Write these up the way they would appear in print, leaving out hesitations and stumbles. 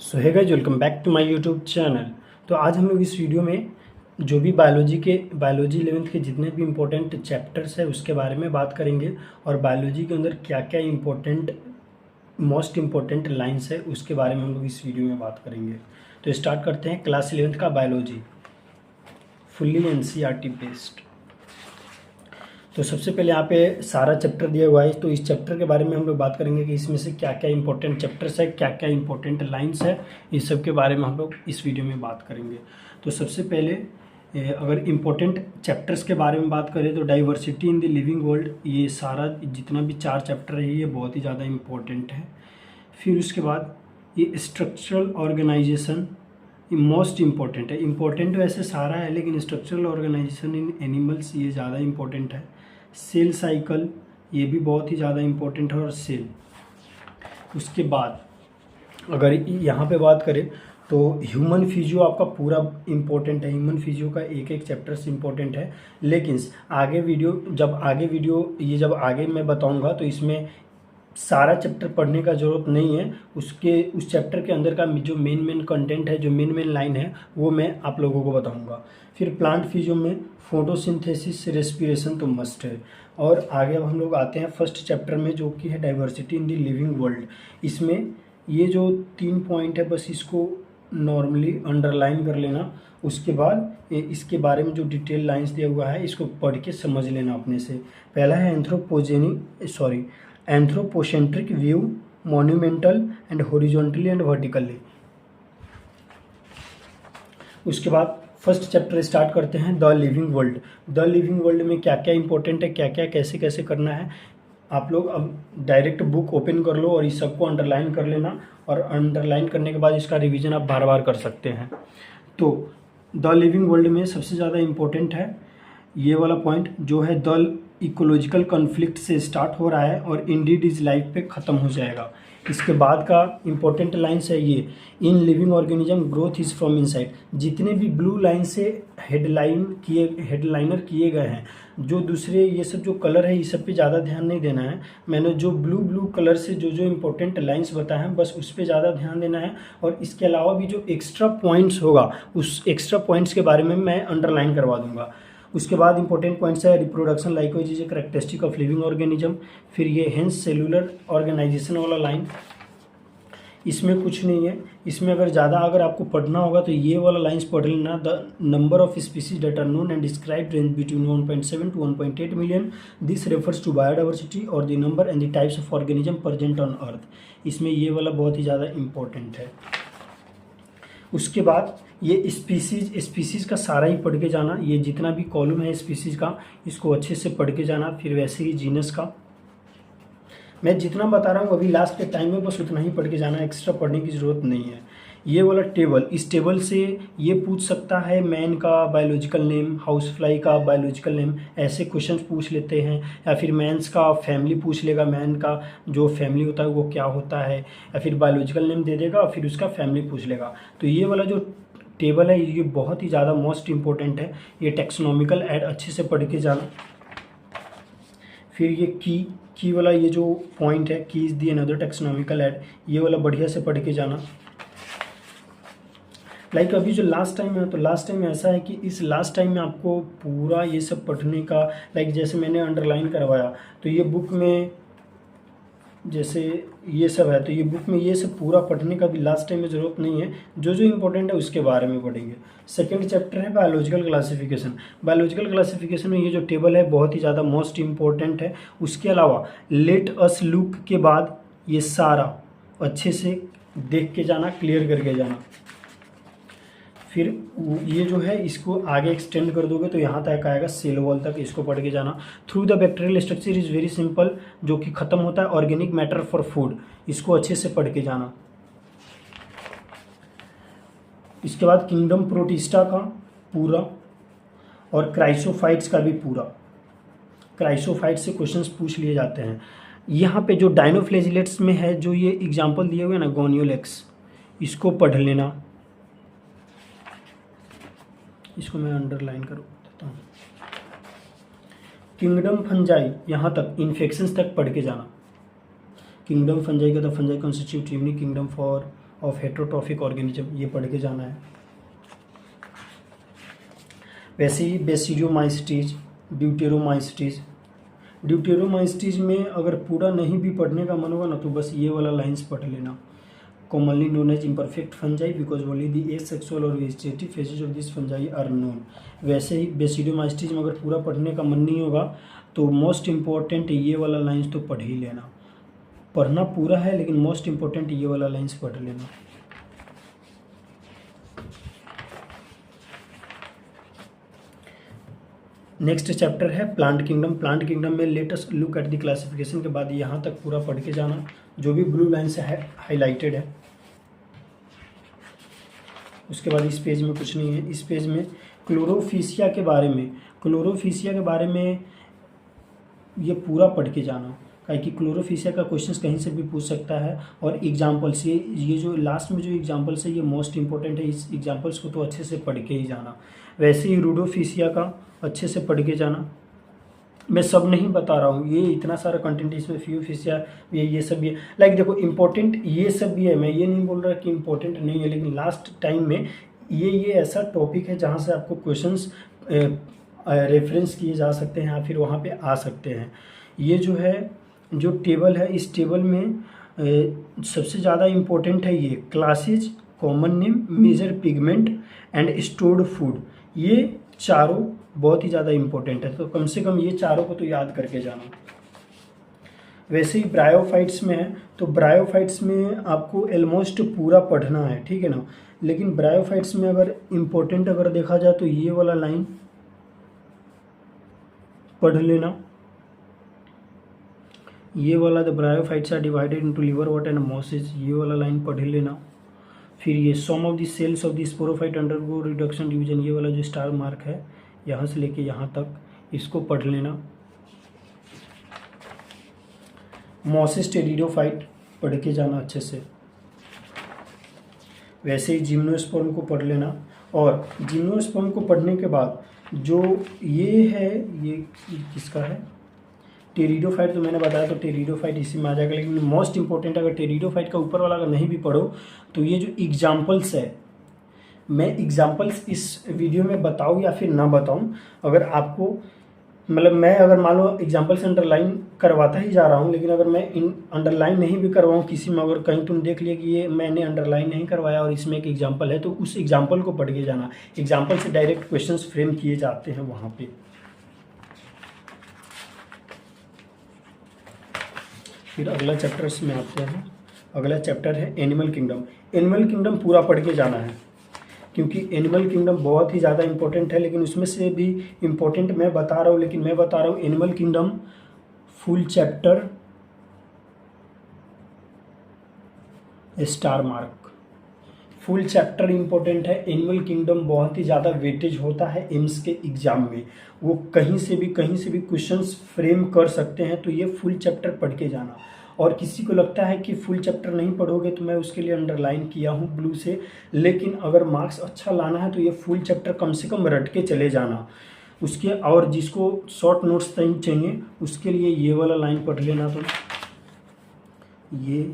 So hey guys, welcome back to my YouTube channel. तो आज हम लोग इस वीडियो में जो भी बायोलॉजी 11th के जितने भी इम्पोर्टेंट चैप्टर्स है उसके बारे में बात करेंगे और बायोलॉजी के अंदर क्या क्या मोस्ट इम्पोर्टेंट लाइंस है उसके बारे में हम लोग इस वीडियो में बात करेंगे। तो स्टार्ट करते हैं क्लास 11th का बायोलॉजी, फुल्ली एनसीईआरटी बेस्ड। तो सबसे पहले यहाँ पे सारा चैप्टर दिया हुआ है, तो इस चैप्टर के बारे में हम लोग बात करेंगे कि इसमें से क्या क्या इंपॉर्टेंट चैप्टर्स है, क्या क्या इंपॉर्टेंट लाइंस है, इस सब के बारे में हम लोग इस वीडियो में बात करेंगे। तो सबसे पहले अगर इम्पोर्टेंट चैप्टर्स के बारे में बात करें तो diversity in the living world, ये सारा जितना भी 4 चैप्टर है ये बहुत ही ज़्यादा इम्पोर्टेंट है। फिर उसके बाद ये स्ट्रक्चरल ऑर्गेनाइजेशन मोस्ट इम्पॉर्टेंट है। इम्पोर्टेंट वैसे सारा है लेकिन स्ट्रक्चरल ऑर्गेनाइजेशन इन एनिमल्स ये ज़्यादा इम्पोर्टेंट है। सेल साइकिल ये भी बहुत ही ज़्यादा इम्पोर्टेंट है और सेल। उसके बाद अगर यहाँ पे बात करें तो ह्यूमन फिजियो आपका पूरा इम्पोर्टेंट है, ह्यूमन फिजियो का एक एक चैप्टर्स इम्पोर्टेंट है। लेकिन जब आगे मैं बताऊँगा तो इसमें सारा चैप्टर पढ़ने का ज़रूरत नहीं है। उस चैप्टर के अंदर का जो मेन कंटेंट है, जो मेन लाइन है वो मैं आप लोगों को बताऊंगा। फिर प्लांट फिजियो में फोटोसिंथेसिस, रेस्पिरेशन तो मस्ट है। और आगे अब हम लोग आते हैं फर्स्ट चैप्टर में जो कि है diversity in the living world. इसमें ये जो 3 पॉइंट है बस इसको नॉर्मली अंडरलाइन कर लेना। उसके बाद इसके बारे में जो डिटेल लाइंस दिया हुआ है इसको पढ़ के समझ लेना अपने से। पहला है anthropocentric view, monumental and horizontally and vertically. उसके बाद फर्स्ट चैप्टर स्टार्ट करते हैं the living world. The living world में क्या क्या इंपॉर्टेंट है, क्या क्या कैसे कैसे करना है, आप लोग अब डायरेक्ट बुक ओपन कर लो और इस सबको अंडरलाइन कर लेना। और अंडरलाइन करने के बाद इसका रिवीजन आप बार बार कर सकते हैं। तो द लिविंग वर्ल्ड में सबसे ज़्यादा इम्पोर्टेंट है ये वाला पॉइंट जो है द इकोलॉजिकल कॉन्फ्लिक्ट से स्टार्ट हो रहा है और इंडीड इज लाइफ पे ख़त्म हो जाएगा। इसके बाद का इम्पोर्टेंट लाइन्स है ये in living organism growth is from inside. जितने भी ब्लू लाइन से हेडलाइनर किए गए हैं, जो दूसरे ये सब जो कलर है इस सब पे ज़्यादा ध्यान नहीं देना है। मैंने जो ब्लू कलर से जो इम्पोर्टेंट लाइन्स बताए हैं बस उस पर ज़्यादा ध्यान देना है। और इसके अलावा भी जो एक्स्ट्रा पॉइंट्स होगा उस एक्स्ट्रा पॉइंट्स के बारे में मैं अंडरलाइन करवा दूंगा। उसके बाद इंपॉर्टेंट पॉइंट्स है reproduction likewise is a characteristic of living organism. फिर ये हेंस सेलुलर ऑर्गेनाइजेशन वाला लाइन, इसमें कुछ नहीं है। इसमें अगर आपको पढ़ना होगा तो ये वाला लाइंस पढ़ लेना। The number of species that are known and describe range between 1.7 to 1.8 million. This refers to biodiversity और the number and the types of organism present on earth. इसमें ये वाला बहुत ही ज़्यादा इंपॉर्टेंट है। उसके बाद ये स्पीसीज़ का सारा ही पढ़ के जाना, ये जितना भी कॉलम है स्पीसीज़ का इसको अच्छे से पढ़ के जाना। फिर वैसे ही जीनस का मैं जितना बता रहा हूँ अभी लास्ट के टाइम में बस उतना ही पढ़ के जाना, एक्स्ट्रा पढ़ने की ज़रूरत नहीं है। ये वाला टेबल, इस टेबल से ये पूछ सकता है मैन का बायोलॉजिकल नेम, हाउस फ्लाई का बायोलॉजिकल नेम, ऐसे क्वेश्चन पूछ लेते हैं। या फिर मैंस का फैमिली पूछ लेगा, मैन का जो फैमिली होता है वो क्या होता है, या फिर बायोलॉजिकल नेम दे देगा फिर उसका फैमिली पूछ लेगा। तो ये वाला जो टेबल है ये बहुत ही ज़्यादा मोस्ट इम्पोर्टेंट है। ये टेक्सोनॉमिकल ऐड अच्छे से पढ़ के जाना। फिर ये की वाला ये जो पॉइंट है की is the another taxonomical add, ये वाला बढ़िया से पढ़ के जाना। लाइक अभी जो लास्ट टाइम है तो लास्ट टाइम ऐसा है कि इस लास्ट टाइम में आपको पूरा ये सब पढ़ने का, लाइक जैसे मैंने अंडरलाइन करवाया तो ये बुक में जैसे ये सब है तो ये बुक में ये सब पूरा पढ़ने का भी लास्ट टाइम में ज़रूरत नहीं है। जो इम्पोर्टेंट है उसके बारे में पढ़ेंगे। सेकंड चैप्टर है बायोलॉजिकल क्लासिफिकेशन। बायोलॉजिकल क्लासिफिकेशन में ये जो टेबल है बहुत ही ज़्यादा मोस्ट इम्पोर्टेंट है। उसके अलावा लेट अस लुक के बाद ये सारा अच्छे से देख के जाना, क्लियर करके जाना। फिर ये जो है इसको आगे एक्सटेंड कर दोगे तो यहाँ तक आएगा सेल वॉल तक, इसको पढ़ के जाना। Through the bacterial structure is very simple, जो कि ख़त्म होता है ऑर्गेनिक मैटर फॉर फूड, इसको अच्छे से पढ़ के जाना। इसके बाद किंगडम प्रोटिस्टा का पूरा और क्राइसोफाइट्स का भी पूरा। क्राइसोफाइट्स से क्वेश्चंस पूछ लिए जाते हैं। यहाँ पे जो डायनोफ्लेजिलेट्स में है जो ये एग्जाम्पल दिए हुए हैं ना गोनियोलेक्स, इसको पढ़ लेना। इसको मैं अंडरलाइन कर देता हूँ। किंगडम फंजाई यहाँ तक इन्फेक्शंस तक पढ़ के जाना। किंगडम फंजाई का the fungi constitute unique kingdom for of heterotrophic organism, ये पढ़ के जाना है। वैसे ही बेसिडियोमाइसिटीज, ड्यूटेरोमाइसिटीज में अगर पूरा नहीं भी पढ़ने का मन होगा ना तो बस ये वाला लाइंस पढ़ लेना। Commonly known as imperfect fungi because only the asexual और vegetative phases of this fungi are known. वैसे ही बेसिडियोमाइसिटीज में अगर पूरा पढ़ने का मन नहीं होगा तो मोस्ट इम्पॉर्टेंट ये वाला लाइंस तो पढ़ ही लेना। पढ़ना पूरा है लेकिन मोस्ट इम्पॉर्टेंट ये वाला लाइंस पढ़ लेना। नेक्स्ट चैप्टर है प्लांट किंगडम। प्लांट किंगडम में let us look at the classification के बाद यहाँ तक पूरा पढ़ के जाना, जो भी ब्लू लाइन से हाईलाइटेड है। उसके बाद इस पेज में कुछ नहीं है। इस पेज में क्लोरोफिशिया के बारे में ये पूरा पढ़ के जाना, कि क्लोरोफिशिया का क्वेश्चंस कहीं से भी पूछ सकता है। और एग्जाम्पल्स, ये जो लास्ट में जो एग्जाम्पल्स है ये मोस्ट इंपॉर्टेंट है। इस एग्जाम्पल्स को तो अच्छे से पढ़ के ही जाना। वैसे ही रूडोफिशिया का अच्छे से पढ़ के जाना। मैं सब नहीं बता रहा हूँ, ये इतना सारा कंटेंट इसमें, फ्यूफिशिया ये सब ये लाइक देखो इम्पोर्टेंट ये सब भी है। मैं ये नहीं बोल रहा कि इम्पोर्टेंट नहीं है, लेकिन लास्ट टाइम में ये ऐसा टॉपिक है जहाँ से आपको क्वेश्चंस रेफरेंस किए जा सकते हैं या फिर वहाँ पे आ सकते हैं। ये जो है जो टेबल है, इस टेबल में सबसे ज़्यादा इम्पोर्टेंट है ये classes, common name, major pigment and stored food. ये चारों बहुत ही ज़्यादा इम्पोर्टेंट है, तो कम से कम ये चारों को तो याद करके जाना। वैसे ही ब्रायोफाइट्स में है, तो ब्रायोफाइट्स में आपको ऑलमोस्ट पूरा पढ़ना है, ठीक है ना। लेकिन ब्रायोफाइट्स में अगर इम्पोर्टेंट अगर देखा जाए तो ये वाला लाइन पढ़ लेना। ये वाला the bryophytes are divided into liverwort and mosses, ये वाला लाइन पढ़ लेना। फिर ये some of the cells of the sporophyte undergo reduction division, ये वाला जो स्टार मार्क है यहाँ से लेके यहाँ तक, इसको पढ़ लेना। मॉसेज टेरिडोफाइट पढ़ के जाना अच्छे से। वैसे ही जिम्नोस्पर्म को पढ़ लेना। और जिम्नोस्पर्म को पढ़ने के बाद जो ये है, ये किसका है, टेरिडोफाइट, तो मैंने बताया तो टेरिडोफाइट इसी में आ जाएगा। लेकिन मोस्ट इंपॉर्टेंट अगर टेरिडोफाइट का ऊपर वाला अगर नहीं भी पढ़ो तो ये जो एग्जाम्पल्स है, मैं एग्जाम्पल्स इस वीडियो में बताऊँ या फिर ना बताऊँ, अगर आपको मतलब मैं अगर मान लो एग्जाम्पल्स अंडरलाइन करवाता ही जा रहा हूँ, लेकिन अगर मैं इन अंडरलाइन नहीं भी करवाऊँ किसी में, अगर कहीं तुम देख लिया कि ये मैंने अंडरलाइन नहीं करवाया और इसमें एक एग्जाम्पल है, तो उस एग्जाम्पल को पढ़ के जाना। एग्जाम्पल से डायरेक्ट क्वेश्चंस फ्रेम किए जाते हैं वहाँ पे। फिर अगला चैप्टर्स में आते हैं। अगला चैप्टर है एनिमल किंगडम। एनिमल किंगडम पूरा पढ़ के जाना है, क्योंकि एनिमल किंगडम बहुत ही ज़्यादा इंपॉर्टेंट है। लेकिन उसमें से भी इम्पोर्टेंट मैं बता रहा हूँ, लेकिन मैं बता रहा हूँ animal kingdom full chapter star mark. Full chapter important है। एनिमल किंगडम बहुत ही ज़्यादा वेटेज होता है एम्स के एग्जाम में, वो कहीं से भी क्वेश्चंस फ्रेम कर सकते हैं, तो ये फुल चैप्टर पढ़ के जाना। और किसी को लगता है कि फुल चैप्टर नहीं पढ़ोगे तो मैं उसके लिए अंडरलाइन किया हूँ ब्लू से, लेकिन अगर मार्क्स अच्छा लाना है तो ये फुल चैप्टर कम से कम रट के चले जाना उसके। और जिसको शॉर्ट नोट्स चाहिए उसके लिए ये वाला लाइन पढ़ लेना। तो ये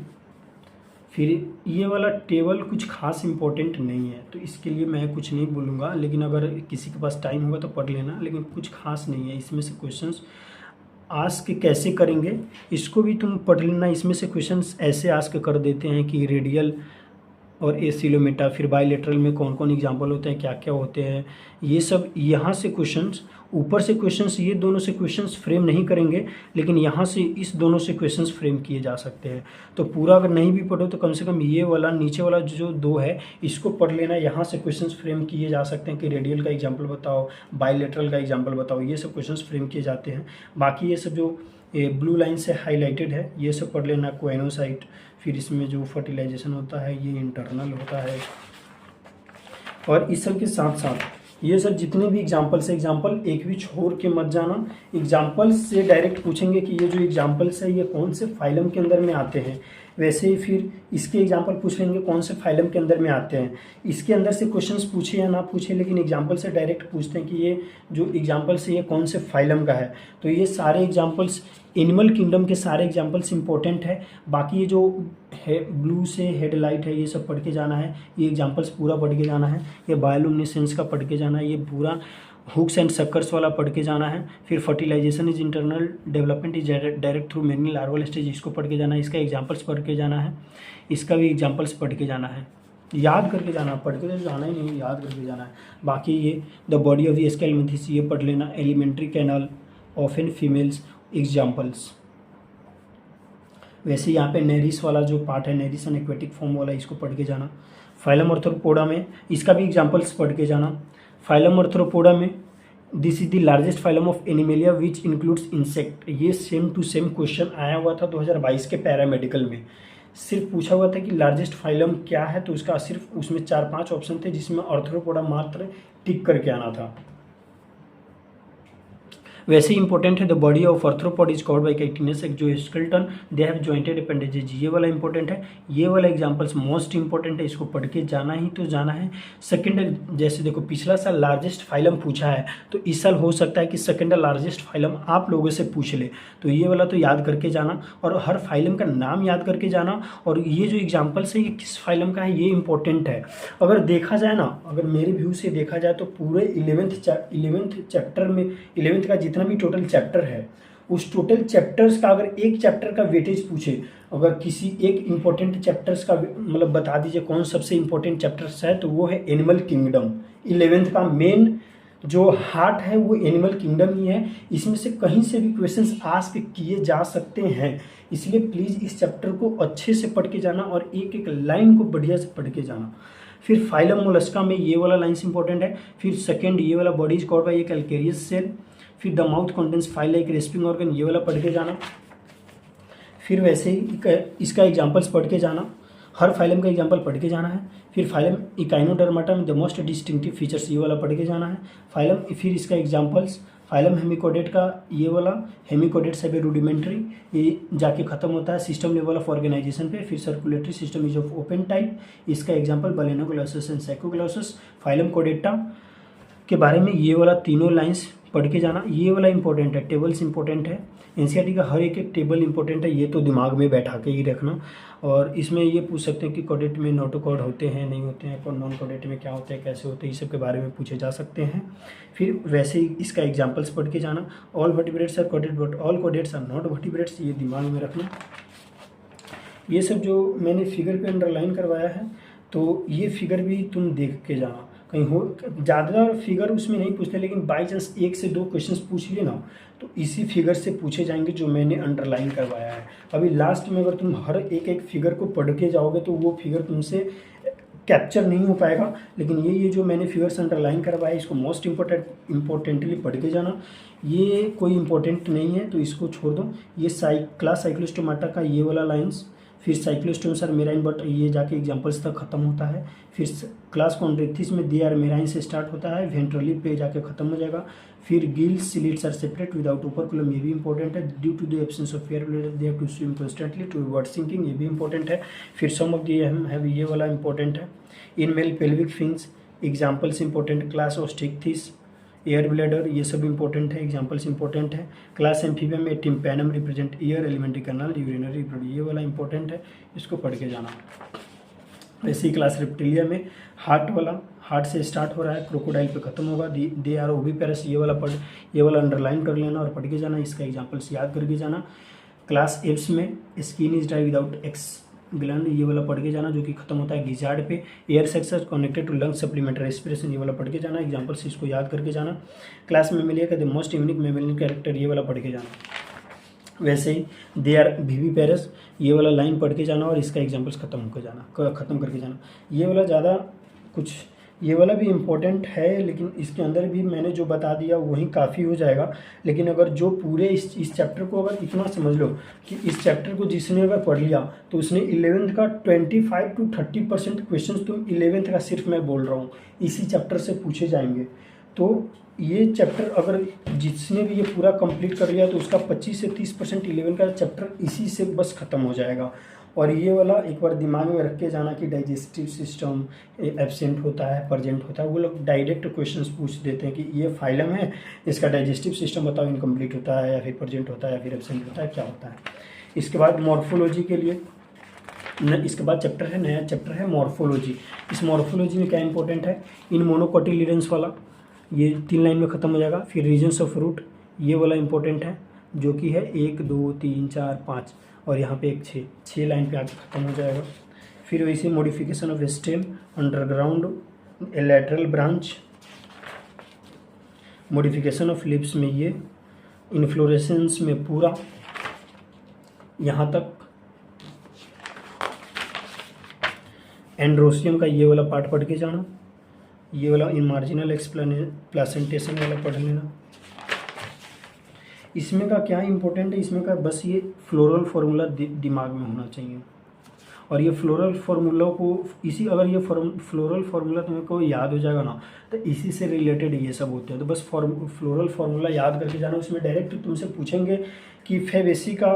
फिर ये वाला टेबल कुछ खास इंपॉर्टेंट नहीं है, तो इसके लिए मैं कुछ नहीं बोलूँगा, लेकिन अगर किसी के पास टाइम होगा तो पढ़ लेना। लेकिन कुछ खास नहीं है इसमें से। क्वेश्चंस आस्क कैसे करेंगे इसको भी तुम पढ़ लेना। इसमें से क्वेश्चंस ऐसे आस्क कर देते हैं कि रेडियल और एसिलोमेटा, फिर बायलेटरल में कौन कौन एग्जाम्पल होते हैं, क्या क्या होते हैं, ये सब यहाँ से क्वेश्चंस, ऊपर से क्वेश्चंस ये दोनों से क्वेश्चंस फ्रेम नहीं करेंगे, लेकिन यहाँ से इस दोनों से क्वेश्चंस फ्रेम किए जा सकते हैं। तो पूरा अगर नहीं भी पढ़ो तो कम से कम ये वाला नीचे वाला जो दो है इसको पढ़ लेना। यहाँ से क्वेश्चंस फ्रेम किए जा सकते हैं कि रेडियल का एग्जाम्पल बताओ, बायलेटरल का एग्जाम्पल बताओ, ये सब क्वेश्चंस फ्रेम किए जाते हैं। बाकी ये सब जो ब्लू लाइन से हाईलाइटेड है ये सब पढ़ लेना। कोएनोसाइट, फिर इसमें जो फर्टिलाइजेशन होता है ये इंटरनल होता है। और इस सब के साथ साथ ये सब जितने भी एग्जाम्पल्स है, एग्जाम्पल एक भी छोड़ के मत जाना। एग्जाम्पल्स से डायरेक्ट पूछेंगे कि ये जो एग्जाम्पल्स है ये कौन से फाइलम के अंदर में आते हैं, वैसे ही फिर इसके एग्जाम्पल पूछ लेंगे कौन से फाइलम के अंदर में आते हैं। इसके अंदर से क्वेश्चंस पूछे या ना पूछे, लेकिन एग्जाम्पल से डायरेक्ट पूछते हैं कि ये जो एग्जाम्पल्स है ये कौन से फाइलम का है। तो ये सारे एग्जाम्पल्स एनिमल किंगडम के सारे एग्जाम्पल्स इंपॉर्टेंट है। बाकी ये जो है ब्लू से हेडलाइट है ये सब पढ़ के जाना है, ये एग्जाम्पल्स पूरा पढ़ के जाना है। ये बायोलुमिनेसेंस का पढ़ के जाना है, ये पूरा हुक्स एंड सक्कर्स वाला पढ़ के जाना है। फिर fertilization is internal development is direct through many larval stage, इसको पढ़ के जाना है। इसका एग्जाम्पल्स पढ़ के जाना है, इसका भी एग्जाम्पल्स पढ़ के जाना है। याद करके जाना, पढ़ के तो जाना ही नहीं, याद करके जाना है। बाकी ये द बॉडी ऑफ द स्केलमेंथिस ये पढ़ लेना। Alimentary canal of in females examples. वैसे यहाँ पे नेरिस वाला जो पार्ट है, नेरिस एंड एक्वेटिक फॉर्म वाला, इसको पढ़ के जाना। फाइलम आर्थ्रोपोडा में इसका भी एग्जाम्पल्स पढ़ के जाना। फाइलम आर्थ्रोपोडा में this is the largest phylum of animalia which includes insect. ये सेम टू सेम क्वेश्चन आया हुआ था 2022 के पैरामेडिकल में। सिर्फ पूछा हुआ था कि लार्जेस्ट फाइलम क्या है, तो उसका सिर्फ उसमें 4-5 ऑप्शन थे जिसमें आर्थ्रोपोडा मात्र टिक करके आना था। वैसे ही इंपॉर्टेंट है the body of arthropod is covered bye chitinous exoskeleton, they have jointed appendages. ये वाला इंपॉर्टेंट है, ये वाला एग्जांपल्स मोस्ट इंपॉर्टेंट है, इसको पढ़ के जाना ही तो जाना है। सेकंड, जैसे देखो पिछला साल लार्जेस्ट फाइलम पूछा है, तो इस साल हो सकता है कि सेकंड लार्जेस्ट फाइलम आप लोगों से पूछ ले, तो ये वाला तो याद करके जाना और हर फाइलम का नाम याद करके जाना। और ये जो एग्जाम्पल्स है ये किस फाइलम का है ये इंपॉर्टेंट है। अगर देखा जाए ना, अगर मेरे व्यू से देखा जाए तो पूरे 11th चैप्टर में 11th का जितना भी टोटल चैप्टर है, उस टोटल चैप्टर्स का अगर एक चैप्टर का वेटेज पूछे, अगर किसी एक इंपॉर्टेंट चैप्टर्स का मतलब बता दीजिए कौन सबसे इंपॉर्टेंट चैप्टर्स है, तो वो है एनिमल किंगडम। 11th का मेन जो हार्ट है वो एनिमल किंगडम ही है। इसमें से कहीं से भी क्वेश्चंस आस्क किए जा सकते हैं, इसलिए प्लीज़ इस चैप्टर को अच्छे से पढ़ के जाना और एक एक लाइन को बढ़िया से पढ़ के जाना। फिर फाइलम मोलस्का में ये वाला लाइन्स इंपॉर्टेंट है। फिर सेकेंड, ये वाला body is covered by a calcareous shell. फिर the mouth contains file like rasping organ, ये वाला पढ़ के जाना। फिर वैसे ही इसका एग्जाम्पल्स पढ़ के जाना, हर फाइलम का एग्जाम्पल पढ़ के जाना है। फिर फाइलम इकाइनोडर्माटा में द मोस्ट डिस्टिंक्टिव फीचर्स, ये वाला पढ़ के जाना है फाइलम। फिर इसका एग्जाम्पल्स फाइलम हेमिकोडेट का, ये वाला हेमिकोडेट सब रूडिमेंट्री, ये जाके खत्म होता है सिस्टम लेवल ऑफ ऑर्गेनाइजेशन पे। फिर circulatory system is of open type, इसका एग्जाम्पल बलेनोग्लोसस एंड साइकोग्लोसस। फाइलम कोडेटा के बारे में ये वाला तीनों लाइन्स पढ़ के जाना। ये वाला इंपॉर्टेंट है, टेबल्स इंपॉर्टेंट है, एनसीईआरटी का हर एक टेबल इंपॉर्टेंट है, ये तो दिमाग में बैठा के ही रखना। और इसमें ये पूछ सकते हैं कि कोडेट में नोटोकॉड होते हैं नहीं होते हैं, और नॉन कोडेट में क्या होते हैं कैसे होते हैं, इस सब के बारे में पूछे जा सकते हैं। फिर वैसे ही इसका एग्जाम्पल्स पढ़ के जाना। ऑल वर्टिब्रेट्स आर कोडेट but all chordates are not vertebrates, ये दिमाग में रखना। ये सब जो मैंने फिगर पे अंडरलाइन करवाया है, तो ये फिगर भी तुम देख के जाना। कहीं हो ज़्यादा फिगर उसमें नहीं पूछते, लेकिन बाई चांस 1 से 2 क्वेश्चंस पूछ लिए ना, तो इसी फिगर से पूछे जाएंगे जो मैंने अंडरलाइन करवाया है। अभी लास्ट में अगर तुम हर एक फिगर को पढ़ के जाओगे तो वो फिगर तुमसे कैप्चर नहीं हो पाएगा, लेकिन ये जो मैंने फिगर्स अंडरलाइन करवाया इसको मोस्ट इम्पोर्टेंटली पढ़ के जाना। ये कोई इंपॉर्टेंट नहीं है तो इसको छोड़ दो। ये क्लास साइक्लोस्टोमाटा का ये वाला लाइन्स, फिर साइक्लोस्टोम्स आर मेराइन बट ये जाके एग्जाम्पल्स तक खत्म होता है। फिर क्लास कॉन्ड्रेक्थिस में दे आर मेराइन से स्टार्ट होता है, वेंट्रली पे जाके खत्म हो जाएगा। फिर gills slits are separate without operculum, ये भी इंपॉर्टेंट है। Due to the absence of air bladder they have to swim constantly to avoid sinking, ये भी इंपॉर्टेंट है। फिर सम ऑफ दी हैव, ये वाला इंपॉर्टेंट है। In male pelvic fins examples important. Class Osteichthyes, air bladder, ये सब इंपॉर्टेंट है, एग्जाम्पल्स इंपॉर्टेंट है। क्लास एम्फीबियम में tympanum represent ear, alimentary canal, urinary bladder, ये वाला इंपॉर्टेंट है, इसको पढ़ के जाना। वैसे ही क्लास रेप्टिलिया में हार्ट वाला, हार्ट से स्टार्ट हो रहा है, क्रोकोडाइल पे खत्म होगा। दे आर ओविपेरस, ये वाला अंडरलाइन कर लेना और पढ़ के जाना, इसका एग्जाम्पल्स याद करके जाना। क्लास एप्स में skin is dry without x gland, ये वाला पढ़ के जाना जो कि खत्म होता है गिजार्ड पे। Air sacs connected to lung supplementary respiration, ये वाला पढ़ के जाना, एग्जाम्पल्स इसको याद करके जाना। क्लास मेमेलिया का the most unique mammalian character, ये वाला पढ़ के जाना। वैसे ही दे आर विविपेरस, ये वाला लाइन पढ़ के जाना और इसका एग्जाम्पल्स खत्म करके जाना। ये वाला ज़्यादा कुछ, ये वाला भी इम्पोर्टेंट है, लेकिन इसके अंदर भी मैंने जो बता दिया वही काफ़ी हो जाएगा। लेकिन अगर जो पूरे इस चैप्टर को अगर इतना समझ लो कि इस चैप्टर को जिसने अगर पढ़ लिया तो उसने 11th का 25 to 30% क्वेश्चन तुम 11th का सिर्फ मैं बोल रहा हूँ इसी चैप्टर से पूछे जाएंगे। तो ये चैप्टर अगर जिसने भी ये पूरा कंप्लीट कर लिया तो उसका 25 से 30% 11 का चैप्टर इसी से बस ख़त्म हो जाएगा। और ये वाला एक बार दिमाग में रख के जाना कि डाइजेस्टिव सिस्टम एब्सेंट होता है, प्रेजेंट होता है। वो लोग डायरेक्ट क्वेश्चंस पूछ देते हैं कि ये फाइलम है, इसका डाइजेस्टिव सिस्टम बताओ, इनकम्प्लीट होता है या फिर प्रेजेंट होता है या फिर एब्सेंट होता है, क्या होता है। इसके बाद मॉर्फोलॉजी के लिए इसके बाद चैप्टर है, नया चैप्टर है मॉर्फोलॉजी। इस मॉर्फोलॉजी में क्या इंपॉर्टेंट है, इन मोनोकोटिलिडेंस वाला ये 3 लाइन में ख़त्म हो जाएगा। फिर रीजन्स ऑफ रूट ये वाला इंपॉर्टेंट है जो कि है 1 2 3 4 5 और यहाँ पे एक 6 लाइन पे आके ख़त्म हो जाएगा। फिर वैसे modification of stem, underground, lateral branch, modification of lips में ये, इन्फ्लोरेसेंस में पूरा यहाँ तक, एंड्रोसियम का ये वाला पार्ट पढ़ के जाना, ये वाला इन मार्जिनल प्लासेंटेशन वाला पढ़ लेना। इसमें का क्या इंपॉर्टेंट है, इसमें का बस ये फ्लोरल फार्मूला दिमाग में होना चाहिए। और ये फ्लोरल फार्मूला को अगर ये फ्लोरल फार्मूला तुम्हें को याद हो जाएगा ना, तो इसी से रिलेटेड ये सब होते हैं। तो बस फ्लोरल फार्मूला याद करके जाना। उसमें डायरेक्ट तुमसे पूछेंगे कि फेबेसी का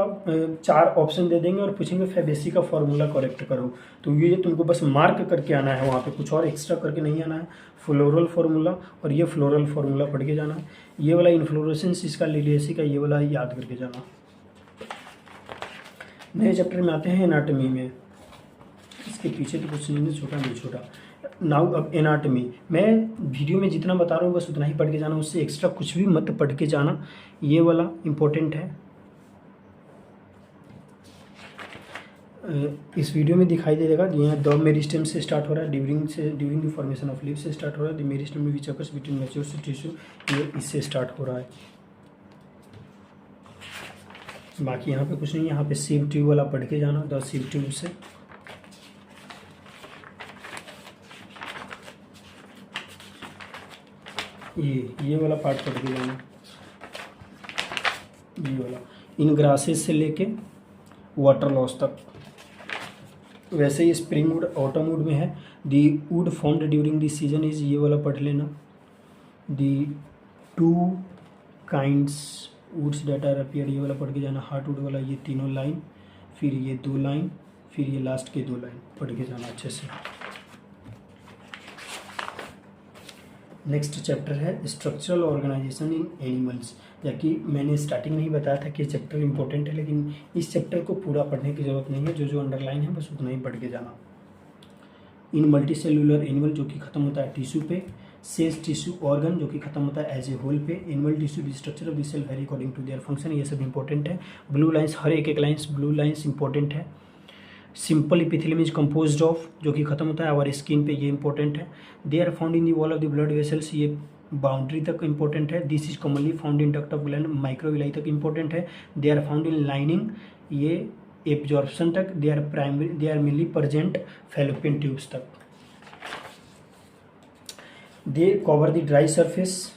4 ऑप्शन दे देंगे और पूछेंगे फेबेसी का फार्मूला करेक्ट करो। तो ये तुमको बस मार्क करके आना है, वहाँ पे कुछ और एक्स्ट्रा करके नहीं आना है। फ्लोरल फार्मूला और ये फ्लोरल फार्मूला पढ़ के जाना है। ये वाला इन्फ्लोरेसेंस इसका, लिलियसी का ये वाला याद करके जाना। नए चैप्टर में आते हैं एनाटॉमी में। इसके पीछे तो कुछ नहीं, छोटा नहीं छोटा। नाउ अब एनाटॉमी, मैं वीडियो में जितना बता रहा हूँ बस उतना ही पढ़ के जाना, उससे एक्स्ट्रा कुछ भी मत पढ़ के जाना। ये वाला इम्पोर्टेंट है, इस वीडियो में दिखाई दे देगा। यहाँ द मेरिस्टेम से स्टार्ट हो रहा है, during the formation of leaf से स्टार्ट हो रहा है। The meristem which occurs between mature tissue, ये इससे स्टार्ट हो रहा है। बाकी यहाँ पे कुछ नहीं, यहाँ पे सीव ट्यूब वाला पढ़ के जाना, द सीव ट्यूब से। ये वाला पार्ट पढ़ के जाना, ये वाला इन ग्रासेस से लेके वाटर लॉस तक। वैसे ही स्प्रिंग वुड ऑटम वुड में है। The wood formed during the season is, ये वाला पढ़ लेना। The 2 kinds woods that are appear, ये वाला पढ़ के जाना। हार्ट वुड वाला ये तीनों लाइन, फिर ये 2 लाइन, फिर ये लास्ट के 2 लाइन पढ़ के जाना अच्छे से। नेक्स्ट चैप्टर है स्ट्रक्चरल ऑर्गेनाइजेशन इन एनिमल्स। जबकि मैंने स्टार्टिंग में ही बताया था कि चैप्टर इंपॉर्टेंट है, लेकिन इस चैप्टर को पूरा पढ़ने की ज़रूरत नहीं है। जो अंडरलाइन है बस उतना ही पढ़ के जाना। इन मल्टीसेलुलर एनिमल, जो कि खत्म होता है टिश्यू पे। सेल्स टिश्यू ऑर्गन, जो कि खत्म होता है एज ए होल पे। Animal tissue, the structure of the cell vary according to their function, ये सब इंपॉर्टेंट है। ब्लू लाइन्स, हर एक लाइन्स ब्लू लाइन्स इंपॉर्टेंट है। Simple epithelium is composed of, जो कि खत्म होता है आवर स्किन पे, ये इंपॉर्टेंट है। They are found in the wall of the blood vessels, ये बाउंड्री तक इंपॉर्टेंट है। This is commonly found in duct of gland, microvilli तक इंपॉर्टेंट है। They are found in lining, ये एब्जॉर्प्शन तक। They are mainly present fallopian tubes तक। They cover the dry surface,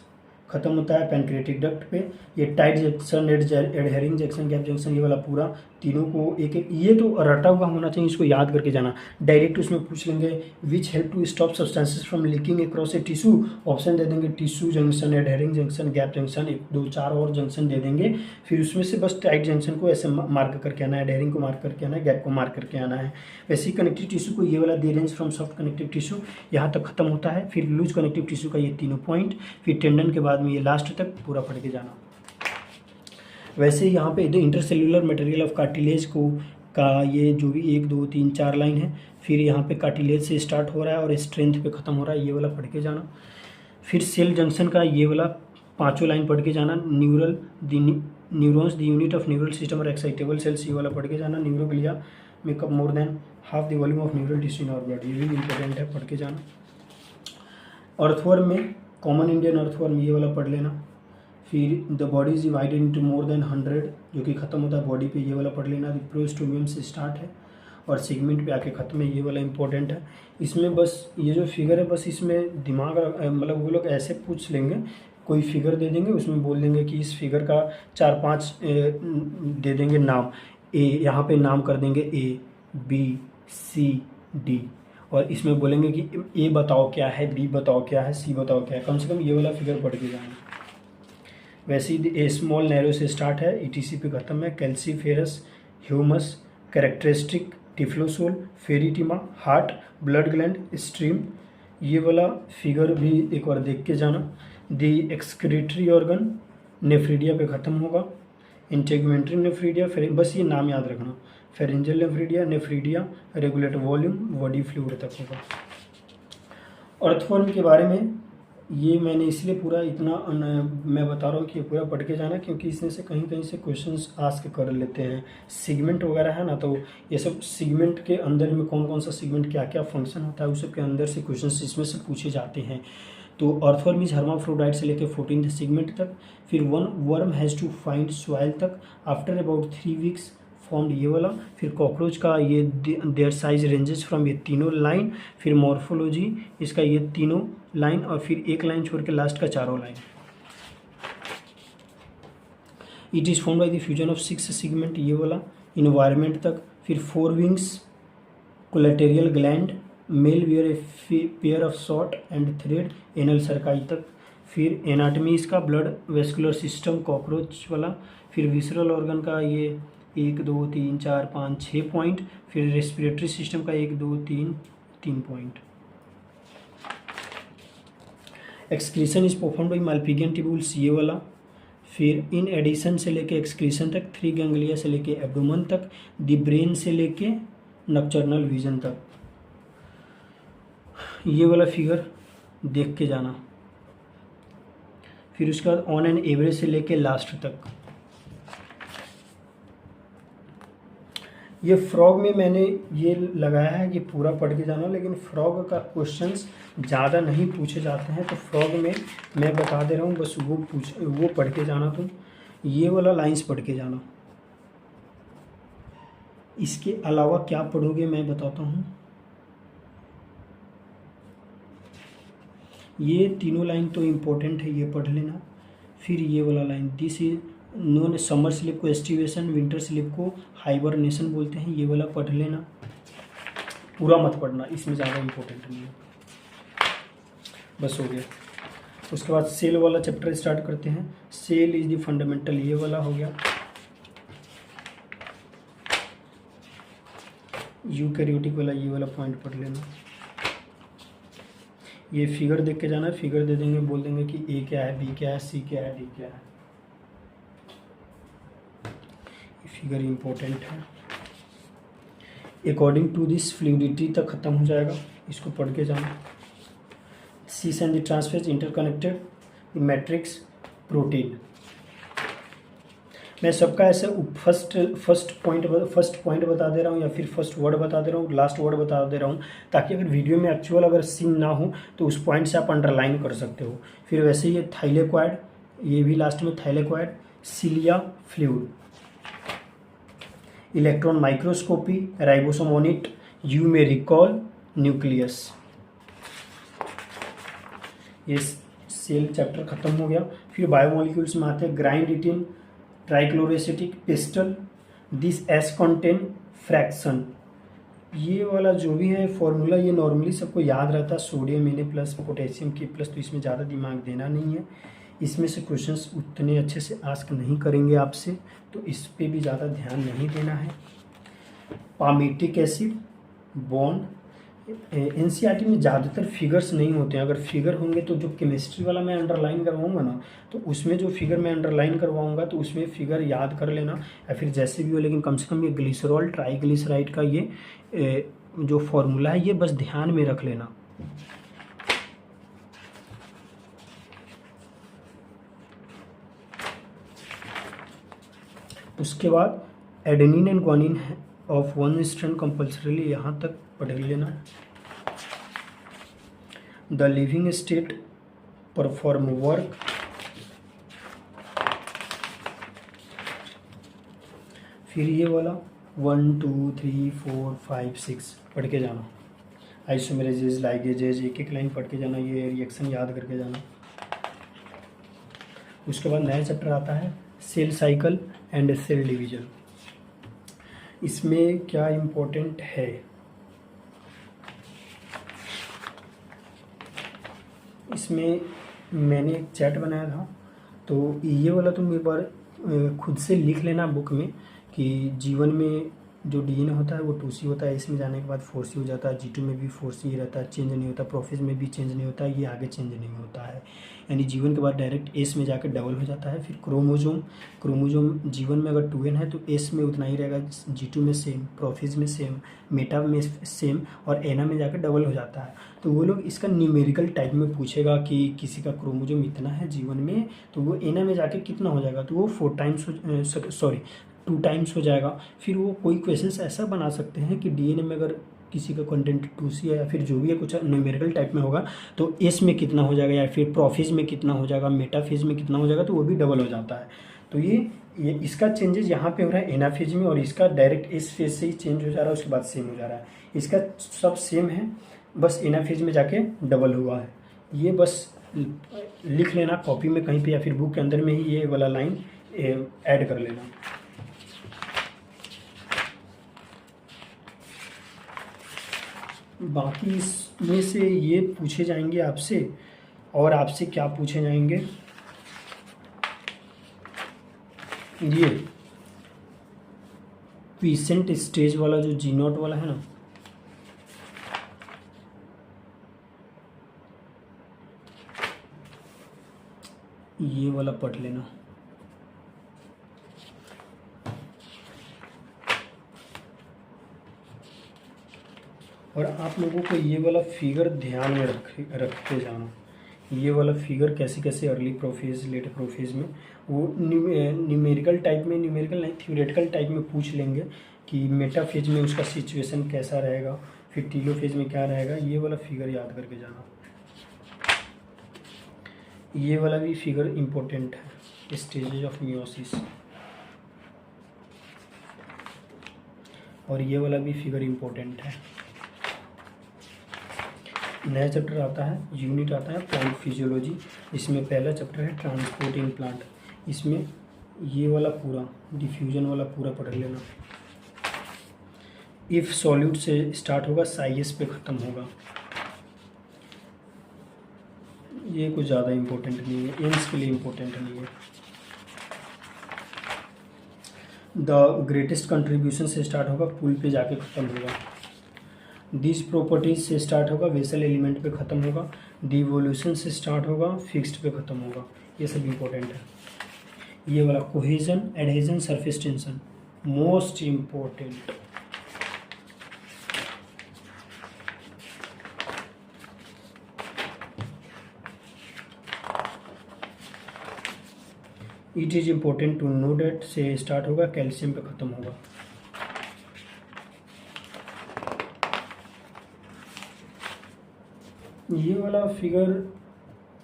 खत्म होता है पैनक्रियाटिक डक्ट पे। ये tight junction, adhering junction, gap junction, ये वाला पूरा तीनों को एक एक, ये तो रटा हुआ होना चाहिए, इसको याद करके जाना। डायरेक्ट उसमें पूछ लेंगे which help to stop substances from leaking across a tissue, option दे देंगे tissue junction, adhering junction, gap junction, 1 2 4 और जंक्शन दे देंगे। फिर उसमें से बस टाइट जंक्शन को ऐसे मार्क करके आना है, एडहेरिंग को मार्क करके आना है, गैप को मार्क करके आना है। वैसे ही कनेक्टिव टिश्यू को ये वाला they range from soft connective tissue, यहाँ तक खत्म होता है। फिर लूज कनेक्टिव टिश्यू का ये तीनों पॉइंट, फिर टेंडन के बाद में ये लास्ट तक पूरा पढ़ के जाना। वैसे ही यहाँ पे the intercellular material of cartilage को का ये जो भी 1 2 3 4 लाइन है, फिर यहाँ पे कार्टिलेज से स्टार्ट हो रहा है और स्ट्रेंथ पे ख़त्म हो रहा है, ये वाला पढ़ के जाना। फिर सेल जंक्शन का ये वाला 5 लाइन पढ़ के जाना। Neurons the unit of neural system और एक्साइटेबल सेल्स, ये वाला पढ़ के जाना। Neuroglia make up more than half the volume of neural tissue in our blood, ये भी इंपॉर्टेंट है, पढ़ के जाना। अर्थवर्म में कॉमन इंडियन अर्थवर्म, ये वाला पढ़ लेना। फिर the body is divided into more than 100, जो कि खत्म होता है बॉडी पे, ये वाला पढ़ लेना। प्रोस्टोमियम से स्टार्ट है और सेगमेंट पे आके खत्म है, ये वाला इंपॉर्टेंट है। इसमें बस ये जो फिगर है बस इसमें दिमाग, मतलब वो लोग ऐसे पूछ लेंगे, कोई फिगर दे देंगे, उसमें बोल देंगे कि इस फिगर का 4-5 दे देंगे नाम। ए यहाँ पे नाम कर देंगे A B C D, और इसमें बोलेंगे कि ए बताओ क्या है, बी बताओ क्या है, सी बताओ क्या है। कम से कम ये वाला फिगर पढ़ के जाना। वैसे ही ए स्मॉल नैरो से स्टार्ट है, ETC पे खत्म है। Calciferous, humus, characteristic, typhlosole, Pheretima, heart, blood gland, stream. ये वाला फिगर भी एक बार देख के जाना। दी एक्सक्रीटरी ऑर्गन नेफ्रीडिया पे ख़त्म होगा। इंटेगुमेंट्री नेफ्रीडिया, फिर बस ये नाम याद रखना, pharyngeal nephridia, nephridia regulate volume body fluid तक होगा। अर्थवर्म के बारे में ये मैंने इसलिए पूरा इतना मैं बता रहा हूँ कि पूरा पढ़ के जाना, क्योंकि इसमें से कहीं कहीं से क्वेश्चंस आस्क कर लेते हैं। सिगमेंट वगैरह है ना, तो ये सब सिगमेंट के अंदर में कौन कौन सा सिगमेंट क्या क्या फंक्शन होता है उस सब के अंदर से क्वेश्चंस इसमें से पूछे जाते हैं। तो अर्थवर्म इज हर्माफ्रोडाइट से लेकर 14th सेगमेंट तक। फिर one worm has to find soil तक, आफ्टर अबाउट 3 वीक्स फॉर्म्ड ये वाला। फिर कॉकरोच का ये देयर साइज रेंजेस फ्रॉम, ये तीनों लाइन। फिर मॉर्फोलॉजी इसका ये तीनों लाइन, और फिर एक लाइन छोड़ के लास्ट का चारों line. It is formed by the fusion of 6 segment ये वाला, इन्वायरमेंट तक। फिर 4 wings collaterial gland, male wear a pair of short and thread, anal cerci तक। फिर एनाटमी इसका ब्लड वेस्कुलर सिस्टम कॉकरोच वाला। फिर विसरल ऑर्गन का ये 1 2 3 4 5 6 पॉइंट। फिर रेस्पिरेटरी सिस्टम का 1 2 3 point. Excretion is perform by Malpighian tubules ये वाला। फिर इन एडिशन से लेके एक्सक्रीशन तक, 3 गैंग्लिया से लेके एब्डोमन तक, द ब्रेन से लेके नॉक्टर्नल विजन तक। ये वाला फिगर देख के जाना। फिर उसके बाद ऑन एंड एवरेज से लेके लास्ट तक। ये फ्रॉग में मैंने ये लगाया है कि पूरा पढ़ के जाना, लेकिन फ्रॉग का क्वेश्चंस ज़्यादा नहीं पूछे जाते हैं, तो फ्रॉग में मैं बता दे रहा हूँ, बस वो पढ़ के जाना। तुम ये वाला लाइंस पढ़ के जाना। इसके अलावा क्या पढ़ोगे मैं बताता हूँ। ये तीनों लाइन तो इम्पोर्टेंट है, ये पढ़ लेना। फिर ये वाला line, this is known summer sleep को एस्टिवेशन, विंटर स्लीप को हाइबरनेशन बोलते हैं, ये वाला पढ़ लेना। पूरा मत पढ़ना, इसमें ज़्यादा इम्पोर्टेंट नहीं है। बस हो गया। उसके बाद सेल वाला चैप्टर स्टार्ट करते हैं। सेल इज द फंडामेंटल, ये वाला हो गया। यूकैरियोटिक वाला ये वाला पॉइंट पढ़ लेना। ये फिगर देख के जाना, फिगर दे देंगे, बोल देंगे कि ए क्या है, बी क्या है, सी क्या है, डी क्या है। ये फिगर इम्पोर्टेंट है। अकॉर्डिंग टू दिस फ्लूइडिटी तक खत्म हो जाएगा, इसको पढ़ के जाना। Cis and the trans face interconnected, the matrix, protein. मैं सबका ऐसे फर्स्ट पॉइंट बता दे रहा हूँ, या फिर फर्स्ट वर्ड बता दे रहा हूँ, लास्ट वर्ड बता दे रहा हूँ, ताकि अगर वीडियो में एक्चुअल अगर सीन ना हो तो उस पॉइंट से आप अंडरलाइन कर सकते हो। फिर वैसे ये थाइलेक्वाइड, ये भी लास्ट में thylakoid, cilia fluid, electron microscopy, ribosome on it, you may recall, nucleus. ये सेल चैप्टर खत्म हो गया। फिर बायोमोलिक्यूल्स में आते हैं, grind it in trichloroacetic pestle, this as contain fraction. ये वाला जो भी है फॉर्मूला, ये नॉर्मली सबको याद रहता है, sodium Na plus potassium K plus, तो इसमें ज़्यादा दिमाग देना नहीं है। इसमें से क्वेश्चंस उतने अच्छे से आस्क नहीं करेंगे आपसे, तो इस पे भी ज़्यादा ध्यान नहीं देना है। पामिटिक एसिड बॉन्ड, एनसीईआरटी में ज़्यादातर फिगर्स नहीं होते हैं। अगर फिगर होंगे तो जो केमिस्ट्री वाला मैं अंडरलाइन करवाऊंगा ना, तो उसमें जो फिगर मैं अंडरलाइन करवाऊंगा तो उसमें फिगर याद कर लेना, या फिर जैसे भी हो, लेकिन कम से कम ये ग्लिसरॉल ट्राइग्लिसराइड का ये जो फॉर्मूला है ये बस ध्यान में रख लेना। उसके बाद adenine and guanine of 1 strand compulsorily यहाँ तक पढ़ लेना। The living state perform work, फिर ये वाला 1 2 3 4 5 6 पढ़ के जाना। आइसोमेरेजेज, लाइगेजेज, एक एक लाइन पढ़ के जाना, ये रिएक्शन याद करके जाना। उसके बाद नया चैप्टर आता है, cell cycle and cell division. इसमें क्या इम्पोर्टेंट है, इसमें मैंने एक चैट बनाया था, तो ये वाला तुम एक बार खुद से लिख लेना बुक में कि जीवन में जो डीएनए होता है वो 2C होता है, एस में जाने के बाद 4C हो जाता है, G2 में भी 4C ही रहता है, चेंज नहीं होता, प्रोफेज में भी चेंज नहीं होता है, ये आगे चेंज नहीं होता है। यानी G1 के बाद डायरेक्ट एस में जाकर डबल हो जाता है। फिर क्रोमोजोम G1 में अगर 2N है तो एस में उतना ही रहेगा, G2 में सेम, प्रोफेज में सेम, मेटा में सेम, और एना में जाकर डबल हो जाता है। तो वो लोग इसका न्यूमेरिकल टाइप में पूछेगा कि किसी का क्रोमोजोम इतना है G1 में, तो वो एना में जाके कितना हो जाएगा, तो वो 2 टाइम्स हो जाएगा। फिर वो कोई क्वेश्चंस ऐसा बना सकते हैं कि डीएनए में अगर किसी का कंटेंट 2C है या फिर जो भी है कुछ न्यूमेरिकल टाइप में होगा तो एस में कितना हो जाएगा, या फिर प्रोफेज में कितना हो जाएगा, मेटाफेज में कितना हो जाएगा, तो वो भी डबल हो जाता है। तो ये इसका चेंजेस यहाँ पे हो रहा है एनाफेज में, और इसका डायरेक्ट एस फेज से ही चेंज हो जा रहा है, उसके बाद सेम हो जा रहा है। इसका सब सेम है, बस एनाफेज में जाके डबल हुआ है। ये बस लिख लेना कॉपी में कहीं पे या फिर बुक के अंदर में ही ये वाला लाइन ऐड कर लेना। बाकी इसमें से ये पूछे जाएंगे आपसे, और आपसे क्या पूछे जाएंगे, ये पीसेंट स्टेज वाला जो G0 वाला है ना, ये वाला पढ़ लेना। और आप लोगों को ये वाला फिगर ध्यान में रखते जाना। ये वाला फिगर कैसे कैसे अर्ली प्रोफेज, लेट प्रोफेज में वो न्यूमेरिकल टाइप में, न्यूमेरिकल नहीं थ्योरेटिकल टाइप में पूछ लेंगे कि मेटाफेज में उसका सिचुएशन कैसा रहेगा, फिर टीलोफेज में क्या रहेगा। ये वाला फिगर याद करके जाना। ये वाला भी फिगर इम्पोर्टेंट है, स्टेजेज ऑफ मियोसिस। और ये वाला भी फिगर इम्पोर्टेंट है। नया चैप्टर आता है, यूनिट आता है प्लांट फिजियोलॉजी। इसमें पहला चैप्टर है ट्रांसपोर्ट इन प्लांट। इसमें ये वाला पूरा डिफ्यूजन वाला पूरा पढ़ लेना। इफ सॉल्यूट से स्टार्ट होगा, साइएस पे ख़त्म होगा। ये कुछ ज़्यादा इम्पोर्टेंट नहीं है, एम्स के लिए इम्पोर्टेंट नहीं है। द ग्रेटेस्ट कंट्रीब्यूशन से स्टार्ट होगा, पुल पे जाके ख़त्म होगा। दिस प्रॉपर्टीज से स्टार्ट होगा, वेसल एलिमेंट पे ख़त्म होगा। डिवोल्यूशन से स्टार्ट होगा, फिक्स्ड पे ख़त्म होगा। ये सब इम्पोर्टेंट है। ये वाला cohesion, adhesion, surface tension most important. It is important to know date से स्टार्ट होगा, कैल्शियम पे ख़त्म होगा। ये वाला फिगर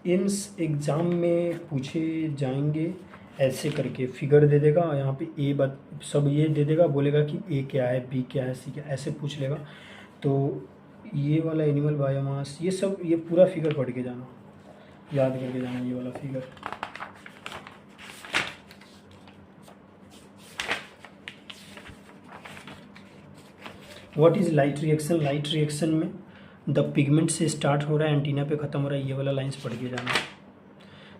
एम्स एग्ज़ाम में पूछे जाएंगे। ऐसे करके फिगर दे देगा, यहाँ पे ए सब ये दे देगा, बोलेगा कि ए क्या है, बी क्या है, सी क्या, ऐसे पूछ लेगा। तो ये वाला एनिमल बायोमास, ये सब, ये पूरा फिगर पढ़ के जाना, याद करके जाना ये वाला figure. What is light reaction. Light reaction में द पिगमेंट से स्टार्ट हो रहा है, एंटीना पे ख़त्म हो रहा है। ये वाला लाइन्स पढ़ के जाना।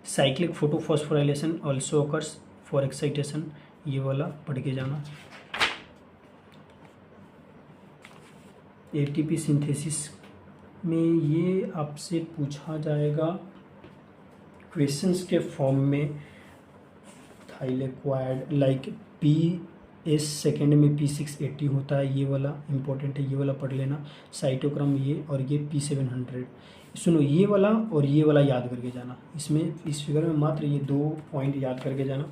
Cyclic photophosphorylation also occurs for excitation, ये वाला पढ़ के जाना। एटीपी सिंथेसिस में ये आपसे पूछा जाएगा क्वेश्चंस के फॉर्म में। थाइलेक्वाइड लाइक PS सेकेंड में P680 होता है, ये वाला इंपॉर्टेंट है, ये वाला पढ़ लेना। साइटोक्रोम ये, और ये P700। सुनो, ये वाला और ये वाला याद करके जाना। इसमें इस फिगर में मात्र ये 2 पॉइंट याद करके जाना,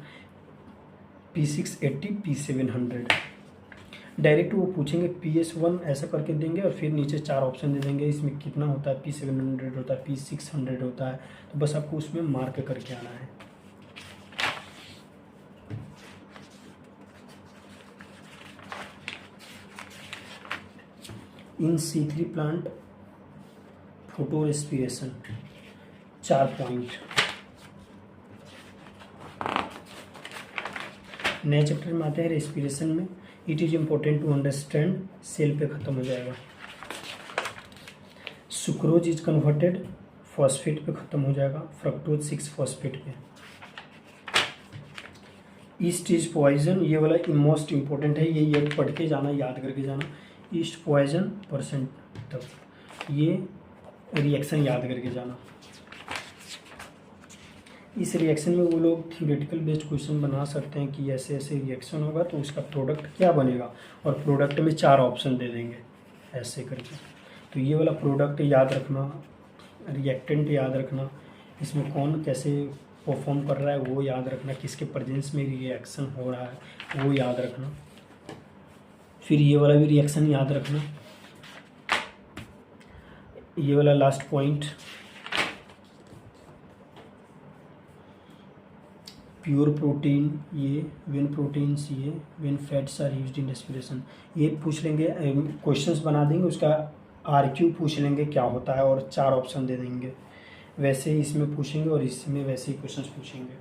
P680 P700। डायरेक्ट वो पूछेंगे PS1 ऐसा करके देंगे, और फिर नीचे 4 ऑप्शन दे देंगे, इसमें कितना होता है, P700 होता है, P600 होता है। तो बस आपको उसमें मार्क करके आना है। In C3 plant photo respiration 4 point. नए चैप्टर में आते हैं रेस्पिरेशन में। It is important to understand, cell पे ख़त्म हो जाएगा। सुक्रोज इज कन्वर्टेड, फॉस्फेट पे ख़त्म हो जाएगा, फ्रक्टोज 6 फॉस्फेट पे। ईस्ट इज पॉइजन, ये वाला मोस्ट इम्पोर्टेंट है, ये पढ़ के जाना, याद करके जाना। ईस्ट पॉइजन परसेंट तक, ये रिएक्शन याद करके जाना। इस रिएक्शन में वो लोग थ्योरेटिकल बेस्ड क्वेश्चन बना सकते हैं कि ऐसे ऐसे रिएक्शन होगा तो उसका प्रोडक्ट क्या बनेगा, और प्रोडक्ट में 4 ऑप्शन दे देंगे ऐसे करके। तो ये वाला प्रोडक्ट याद रखना, रिएक्टेंट याद रखना, इसमें कौन कैसे परफॉर्म कर रहा है वो याद रखना, किसके प्रेजेंस में रिएक्शन हो रहा है वो याद रखना। फिर ये वाला भी रिएक्शन याद रखना। ये वाला लास्ट पॉइंट, प्योर प्रोटीन, ये व्हेन प्रोटीन्स, ये when fats are used in respiration, ये पूछ लेंगे, क्वेश्चंस बना देंगे, उसका आरक्यू पूछ लेंगे क्या होता है और 4 ऑप्शन दे देंगे। वैसे ही इसमें पूछेंगे और इसमें वैसे ही क्वेश्चंस पूछेंगे।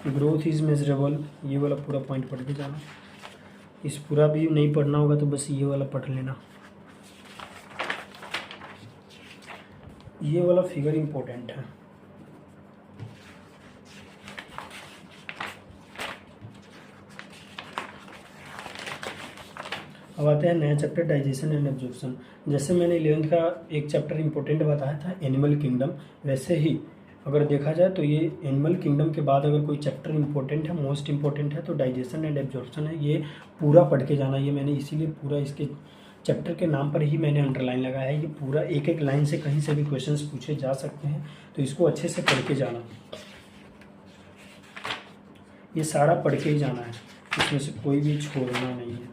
ग्रोथ इज मेजरेबल, ये वाला पूरा पॉइंट पढ़ के जाना। इस पूरा भी नहीं पढ़ना होगा तो बस ये वाला पढ़ लेना। ये वाला फिगर इम्पोर्टेंट है। अब आते हैं नया चैप्टर, डाइजेशन एंड एब्जॉर्प्शन। जैसे मैंने 11th का एक चैप्टर इम्पोर्टेंट बताया था एनिमल किंगडम, वैसे ही अगर देखा जाए तो ये एनिमल किंगडम के बाद अगर कोई चैप्टर इम्पोर्टेंट है, मोस्ट इम्पोर्टेंट है, तो डाइजेशन एंड एब्जॉर्प्शन है। ये पूरा पढ़ के जाना, ये मैंने इसीलिए पूरा इसके चैप्टर के नाम पर ही मैंने अंडरलाइन लगाया है। ये पूरा एक एक लाइन से कहीं से भी क्वेश्चंस पूछे जा सकते हैं, तो इसको अच्छे से पढ़ के जाना। ये सारा पढ़ के ही जाना है, इसमें से कोई भी छोड़ना नहीं है।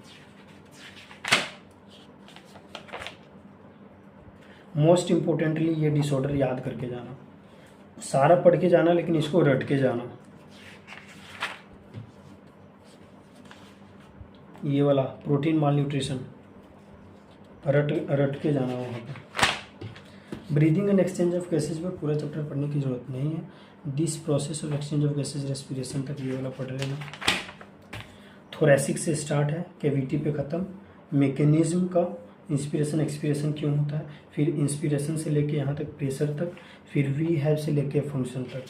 मोस्ट इम्पोर्टेंटली ये डिसऑर्डर याद करके जाना, सारा पढ़ के जाना लेकिन इसको रट के जाना। ये वाला प्रोटीन माल न्यूट्रिशन रट के जाना वहाँ पर। Breathing and exchange of gases पर पूरा चैप्टर पढ़ने की जरूरत नहीं है। This process of exchange of gases respiration तक ये वाला पढ़ लेना। थोरेसिक से स्टार्ट है, कैविटी पे ख़त्म, मैकेनिज्म का इंस्पिरेशन एक्सपिरेशन क्यों होता है, फिर इंस्पिरेशन से लेके यहाँ तक प्रेशर तक, फिर वी हैव से लेके फंक्शन तक।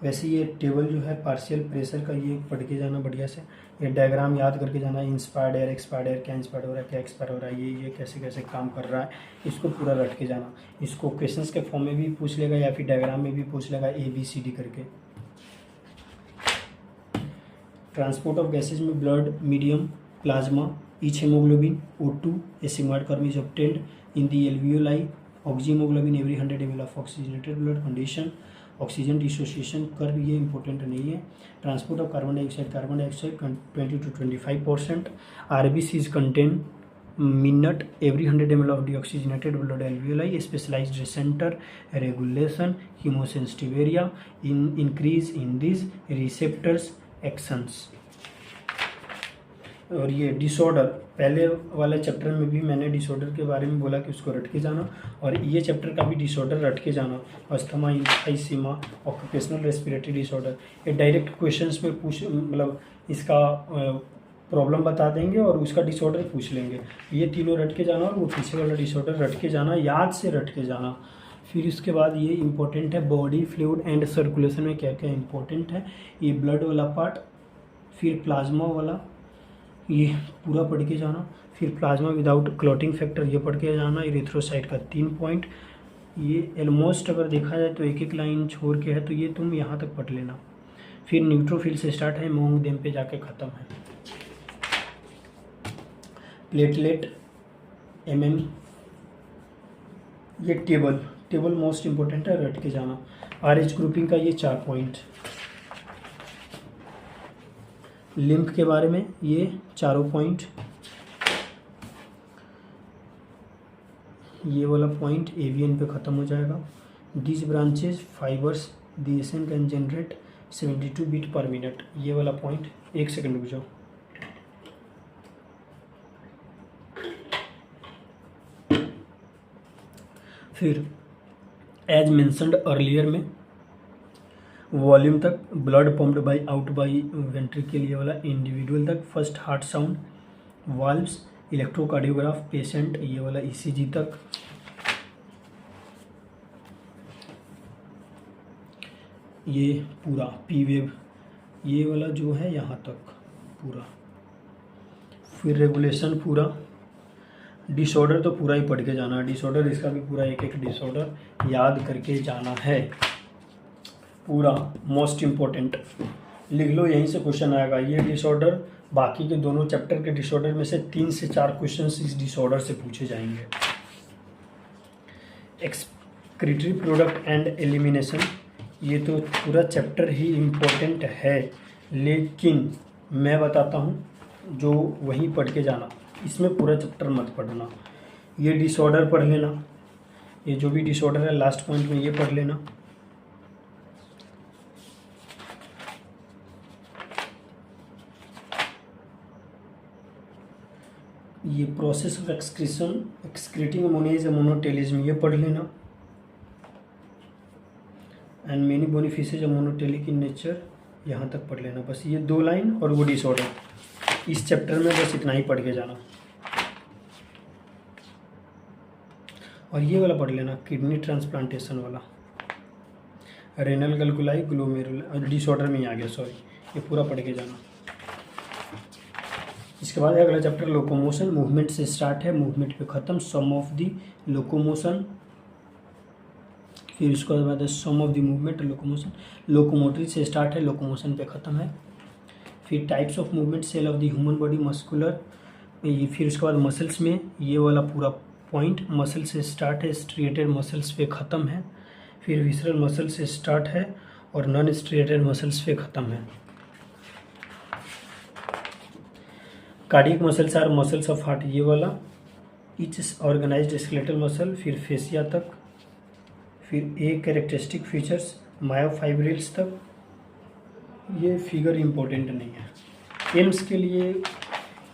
वैसे ये टेबल जो है पार्शियल प्रेशर का, ये पढ़ के जाना बढ़िया से। ये डायग्राम याद करके जाना, इंस्पायर्ड एयर, एक्सपायर्ड एयर, क्या इंस्पायर्ड हो रहा है, क्या एक्सपायर हो रहा है, ये कैसे कैसे काम कर रहा है, इसको पूरा रट के जाना। इसको क्वेश्चंस के फॉर्म में भी पूछ लेगा या फिर डायग्राम में भी पूछ लेगा, ABCD करके। ट्रांसपोर्ट ऑफ गैसेज में blood, medium, plasma, each haemoglobin, O2, a sigmoid curve is obtained in the alveoli, oxyhemoglobin every 100 ml of oxygenated blood condition, oxygen dissociation curve ये इंपॉर्टेंट नहीं है। Transport of carbon dioxide 20 to 25%, RBCs contain minute every 100 ml of deoxygenated blood alveoli, specialized center regulation, chemosensitive area, increase in these receptors actions। और ये disorder, पहले वाले chapter में भी मैंने डिसऑर्डर के बारे में बोला कि उसको रट के जाना, और ये चैप्टर का भी डिसऑर्डर रट के जाना। Asthma, emphysema, occupational respiratory disorder, ये डायरेक्ट क्वेश्चंस में पूछ, मतलब इसका प्रॉब्लम बता देंगे और उसका डिसऑर्डर पूछ लेंगे। ये तीनों रट के जाना और वो पीछे वाला डिसऑर्डर रट के जाना, याद से रट के जाना। फिर इसके बाद ये इंपॉर्टेंट है बॉडी फ्लूइड एंड सर्कुलेशन में क्या क्या इंपॉर्टेंट है, ये ब्लड वाला पार्ट, फिर प्लाज्मा वाला, ये पूरा पढ़ के जाना। फिर प्लाज्मा विदाउट क्लॉटिंग फैक्टर, ये पढ़ के जाना। इरिथ्रोसाइट का 3 पॉइंट, ये ऑलमोस्ट अगर देखा जाए तो एक एक लाइन छोड़ के है, तो ये तुम यहाँ तक पढ़ लेना। फिर न्यूट्रोफिल से स्टार्ट है, मोंग देम पे जाके ख़त्म है। प्लेटलेट, MM, ये टेबल मोस्ट इम्पोर्टेंट है, रट के जाना। RH ग्रुपिंग का ये 4 पॉइंट। लिम्फ के बारे में ये 4 पॉइंट, ये वाला पॉइंट AVN पे ख़त्म हो जाएगा। This branches fibers DSN can generate 72 beat per minute, ये वाला पॉइंट। 1 सेकंड रुक जाओ। फिर एज मेंशन्ड अर्लियर में वॉल्यूम तक, blood pumped by out by ventricle ये वाला, इंडिविजुअल तक, first heart sound, valves, electrocardiograph, patient ये वाला, ईसीजी तक, ये पूरा पी वेव ये वाला जो है यहाँ तक पूरा, फिर रेगुलेशन पूरा, डिसऑर्डर तो पूरा ही पढ़ के जाना है, डिसऑर्डर इसका भी पूरा एक एक डिसऑर्डर याद करके जाना है पूरा, मोस्ट इम्पोर्टेंट लिख लो, यहीं से क्वेश्चन आएगा ये डिसऑर्डर, बाकी के दोनों चैप्टर के डिसऑर्डर में से 3 से 4 क्वेश्चन इस डिसऑर्डर से पूछे जाएंगे। एक्सक्रीटरी प्रोडक्ट एंड एलिमिनेशन, ये तो पूरा चैप्टर ही इम्पोर्टेंट है, लेकिन मैं बताता हूँ जो वहीं पढ़ के जाना, इसमें पूरा चैप्टर मत पढ़ना। ये डिसऑर्डर पढ़ लेना, ये जो भी डिसऑर्डर है लास्ट पॉइंट में ये पढ़ लेना। ये process of excretion, excreting ammonia is ammonotelism, ये पढ़ लेना। And many bony fishes ammonotelic in nature, यहाँ तक पढ़ लेना बस, ये 2 लाइन और वो डिसऑर्डर, इस चैप्टर में बस इतना ही पढ़ के जाना। और ये वाला पढ़ लेना, किडनी ट्रांसप्लांटेशन वाला, रेनल गलगुलाई ग्लोमेरुलर, डिसऑर्डर में ही आ गया सॉरी, ये पूरा पढ़ के जाना। इसके बाद अगला चैप्टर लोकोमोशन, मूवमेंट से स्टार्ट है, मूवमेंट पे ख़त्म, सम ऑफ द लोकोमोशन, फिर उसके बाद है some of the movement locomotion, locomotory से स्टार्ट है, लोकोमोशन पे ख़त्म है, फिर types of movement, cell of the human body, muscular, ये फिर उसके बाद मसल्स में ये वाला पूरा पॉइंट, मसल से स्टार्ट है, स्ट्रिएटेड मसल्स पे ख़त्म है, फिर विसरल मसल से स्टार्ट है और नॉन स्ट्रिएटेड मसल्स पे ख़त्म है। Cardiac muscles our muscles of heart, ये वाला, ईच ऑर्गेनाइज्ड स्केलेटल मसल, फिर फेसिया तक, फिर ए कैरेक्टरिस्टिक फीचर्स मायोफाइब्रिल्स तक। ये फिगर इम्पोर्टेंट नहीं है, एम्स के लिए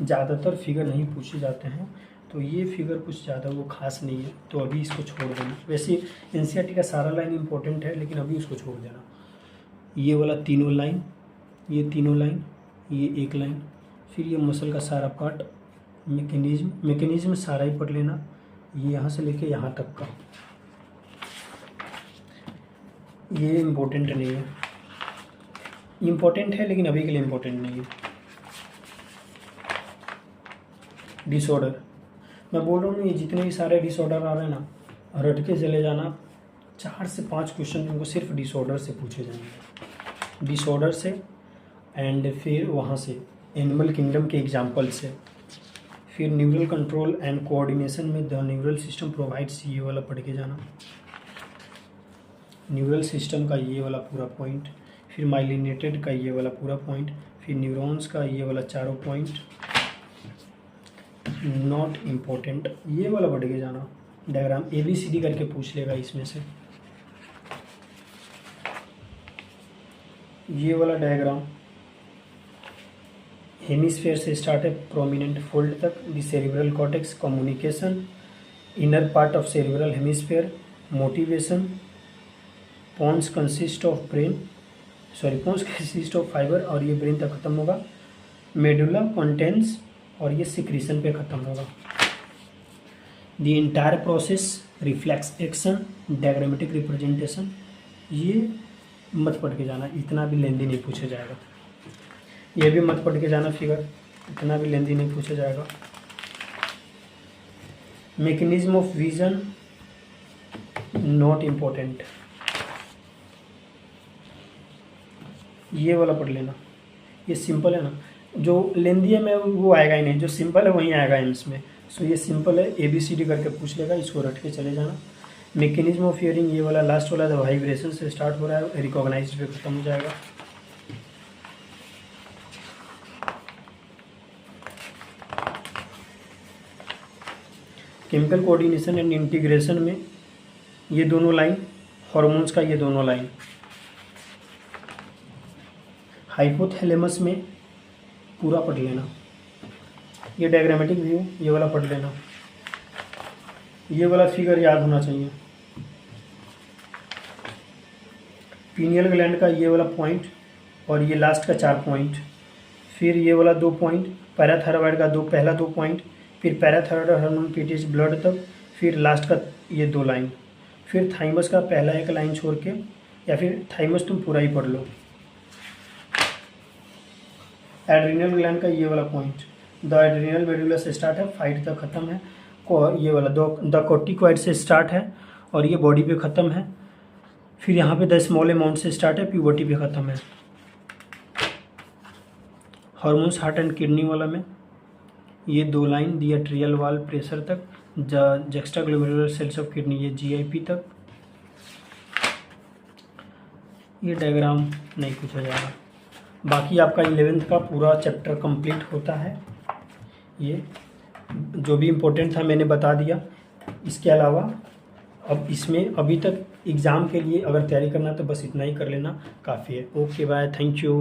ज़्यादातर फिगर नहीं पूछे जाते हैं, तो ये फिगर कुछ ज़्यादा वो खास नहीं है, तो अभी इसको छोड़ देना। वैसे एनसीईआरटी का सारा लाइन इम्पोर्टेंट है, लेकिन अभी उसको छोड़ देना। ये वाला तीनों लाइन, ये तीनों लाइन, ये एक लाइन, फिर ये मसल का सारा पार्ट, मैकेनिज्म सारा ही पढ़ लेना, ये यहाँ से लेके यहाँ तक का, ये इम्पोर्टेंट नहीं है, इम्पोर्टेंट है लेकिन अभी के लिए इम्पोर्टेंट नहीं है। डिसऑर्डर, मैं बोल रहा हूँ ये जितने भी सारे डिसऑर्डर आ रहे हैं ना, रट के चले जाना, 4 से 5 क्वेश्चन तुमको सिर्फ डिसऑर्डर से पूछे जाएंगे, डिसऑर्डर से, एंड फिर वहाँ से एनिमल किंगडम के एग्जाम्पल से, फिर न्यूरल कंट्रोल एंड कोऑर्डिनेशन में द न्यूरल सिस्टम प्रोवाइड्स, ये वाला पढ़ के जाना, न्यूरल सिस्टम का ये वाला पूरा पॉइंट, फिर माइलिनेटेड का ये वाला पूरा पॉइंट, फिर न्यूरॉन्स का ये वाला चारों पॉइंट, नॉट इम्पोर्टेंट, ये वाला पढ़ के जाना। डायग्राम ABCD करके पूछ लेगा इसमें से, ये वाला डायग्राम हेमिस्फेयर से स्टार्ट है, प्रोमिनेंट फोल्ड तक, the cerebral cortex, communication, inner part of cerebral hemisphere, motivation, pons consist of fiber, और ये ब्रेन तक खत्म होगा, मेडुला कॉन्टेंस, और ये सिक्रीशन पे ख़त्म होगा। The entire process, reflex action, diagrammatic representation, ये मत पढ़ के जाना, इतना भी लेंदी नहीं पूछा जाएगा, ये भी मत पढ़ के जाना फिगर, इतना भी लेंदी नहीं पूछा जाएगा। Mechanism of vision, not important, ये वाला पढ़ लेना, ये सिंपल है ना, जो लेंदी है में वो आएगा ही नहीं, जो सिंपल है वहीं आएगा एम्स में। सो ये सिंपल है, ABCD करके पूछ लेगा, इसको रट के चले जाना। मैकेनिज्म ऑफ हियरिंग, ये वाला लास्ट वाला था, वाइब्रेशन से स्टार्ट हो रहा है, रिकॉग्नाइज्ड पे खत्म हो जाएगा। केमिकल कोऑर्डिनेशन एंड इंटीग्रेशन में ये दोनों लाइन, हार्मोन्स का ये दोनों लाइन, हाइपोथैलेमस में पूरा पढ़ लेना, ये डायग्रामेटिक व्यू ये वाला पढ़ लेना, ये वाला फिगर याद होना चाहिए। पीनियल ग्लैंड का ये वाला पॉइंट और ये लास्ट का 4 पॉइंट, फिर ये वाला 2 पॉइंट, पैराथायरॉयड का पहला 2 पॉइंट, फिर पैराथायरॉयड हार्मोन पीटीएच ब्लड तक, फिर लास्ट का ये 2 लाइन, फिर थाइमस का पहला एक लाइन छोड़ के, या फिर थाइमस तुम पूरा ही पढ़ लो। एड्रिनल ग्लैंड का ये वाला पॉइंट, द एड्रिनल मेडुला से स्टार्ट है, फाइट तक ख़त्म है, ये वाला द कोर्टिकॉइड से स्टार्ट है और ये बॉडी पे ख़त्म है, फिर यहाँ पे द स्मॉल अमाउंट से स्टार्ट है, प्यूबर्टी पे ख़त्म है। हार्मोन्स हार्ट एंड किडनी वाला में ये 2 line, the atrial wall pressure तक, juxta glomerular cells of kidney ये जीआईपी तक। ये डायग्राम नहीं पूछा जाएगा। बाकी आपका 11th का पूरा चैप्टर कंप्लीट होता है। ये जो भी इम्पोर्टेंट था मैंने बता दिया। इसके अलावा अब इसमें अभी तक एग्ज़ाम के लिए अगर तैयारी करना है तो बस इतना ही कर लेना काफ़ी है। Okay bye, thank you.